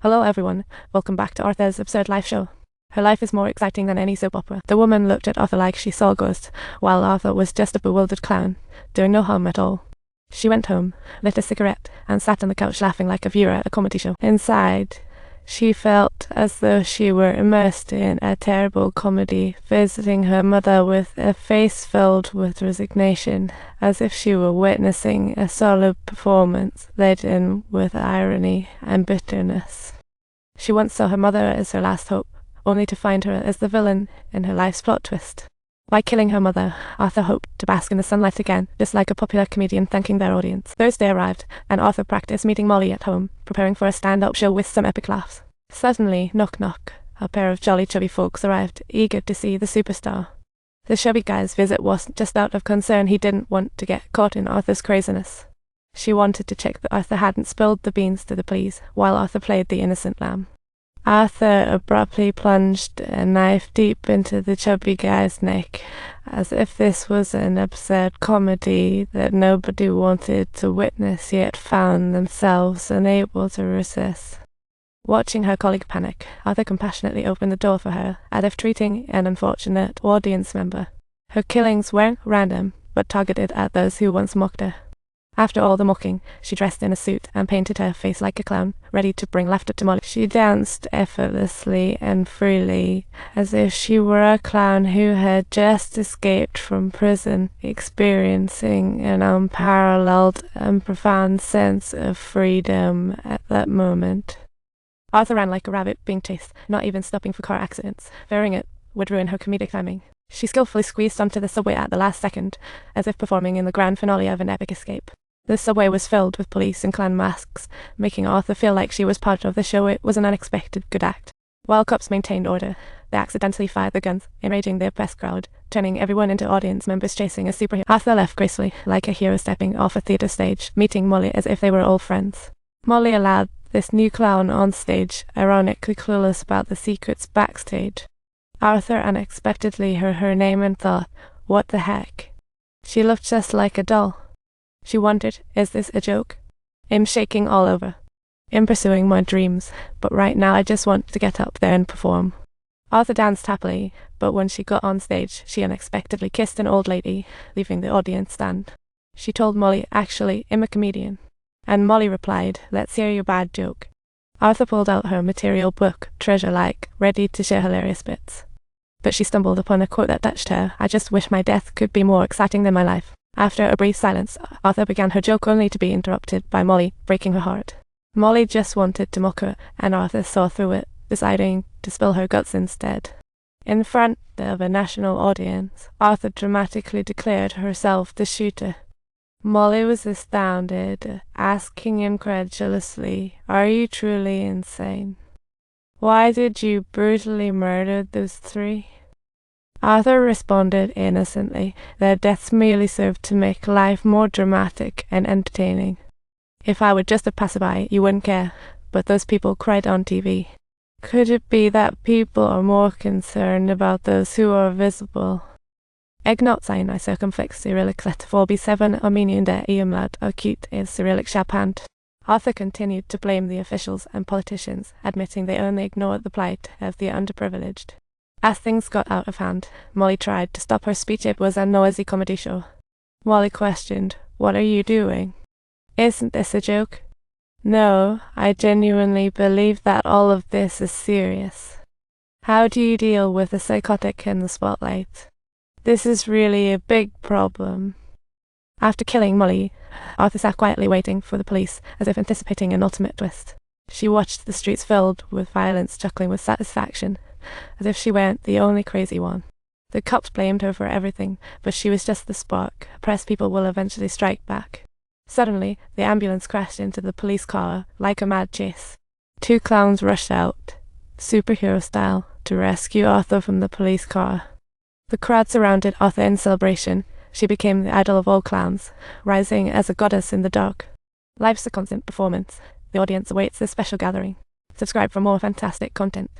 Hello everyone, welcome back to Arthur's absurd life show. Her life is more exciting than any soap opera. The woman looked at Arthur like she saw a ghost, while Arthur was just a bewildered clown, doing no harm at all. She went home, lit a cigarette, and sat on the couch laughing like a viewer at a comedy show. Inside, she felt as though she were immersed in a terrible comedy, visiting her mother with a face filled with resignation, as if she were witnessing a solid performance laden with irony and bitterness. She once saw her mother as her last hope, only to find her as the villain in her life's plot twist. By killing her mother, Arthur hoped to bask in the sunlight again, just like a popular comedian thanking their audience. Thursday arrived, and Arthur practiced meeting Molly at home, preparing for a stand-up show with some epic laughs. Suddenly, knock knock, a pair of jolly chubby folks arrived, eager to see the superstar. The chubby guy's visit wasn't just out of concern. He didn't want to get caught in Arthur's craziness. She wanted to check that Arthur hadn't spilled the beans to the police, while Arthur played the innocent lamb. Arthur abruptly plunged a knife deep into the chubby guy's neck, as if this was an absurd comedy that nobody wanted to witness yet found themselves unable to resist. Watching her colleague panic, Arthur compassionately opened the door for her, as if treating an unfortunate audience member. Her killings weren't random, but targeted at those who once mocked her. After all the mocking, she dressed in a suit and painted her face like a clown, ready to bring laughter to Molly. She danced effortlessly and freely, as if she were a clown who had just escaped from prison, experiencing an unparalleled and profound sense of freedom at that moment. Arthur ran like a rabbit being chased, not even stopping for car accidents, fearing it would ruin her comedic timing. She skillfully squeezed onto the subway at the last second, as if performing in the grand finale of an epic escape. The subway was filled with police in clown masks, making Arthur feel like she was part of the show. It was an unexpected good act. While cops maintained order, they accidentally fired the guns, enraging the oppressed crowd, turning everyone into audience members chasing a superhero. Arthur left gracefully, like a hero stepping off a theatre stage, meeting Molly as if they were old friends. Molly allowed this new clown on stage, ironically clueless about the secrets backstage. Arthur unexpectedly heard her name and thought, what the heck? She looked just like a doll. She wondered, is this a joke? I'm shaking all over. I'm pursuing my dreams, but right now I just want to get up there and perform. Arthur danced happily, but when she got on stage, she unexpectedly kissed an old lady, leaving the audience stunned. She told Molly, actually, I'm a comedian. And Molly replied, let's hear your bad joke. Arthur pulled out her material book, treasure-like, ready to share hilarious bits. But she stumbled upon a quote that touched her. I just wish my death could be more exciting than my life. After a brief silence, Arthur began her joke only to be interrupted by Molly, breaking her heart. Molly just wanted to mock her, and Arthur saw through it, deciding to spill her guts instead. In front of a national audience, Arthur dramatically declared herself the shooter. Molly was astounded, asking incredulously, are you truly insane? Why did you brutally murder those three? Arthur responded innocently, their deaths merely served to make life more dramatic and entertaining. If I were just a passerby, you wouldn't care, but those people cried on TV. Could it be that people are more concerned about those who are visible? Egnotzijn I circumflex Cyrillic letter 4b7 Armenian der Iumlad acute is Cyrillic Sharpant. Arthur continued to blame the officials and politicians, admitting they only ignored the plight of the underprivileged. As things got out of hand, Molly tried to stop her speech. It was a noisy comedy show. Molly questioned, what are you doing? Isn't this a joke? No, I genuinely believe that all of this is serious. How do you deal with a psychotic in the spotlight? This is really a big problem. After killing Molly, Arthur sat quietly waiting for the police, as if anticipating an ultimate twist. She watched the streets filled with violence, chuckling with satisfaction, as if she weren't the only crazy one. The cops blamed her for everything, but she was just the spark. Oppressed people will eventually strike back. Suddenly, the ambulance crashed into the police car, like a mad chase. Two clowns rushed out, superhero style, to rescue Arthur from the police car. The crowd surrounded Arthur in celebration. She became the idol of all clowns, rising as a goddess in the dark. Life's a constant performance. The audience awaits this special gathering. Subscribe for more fantastic content.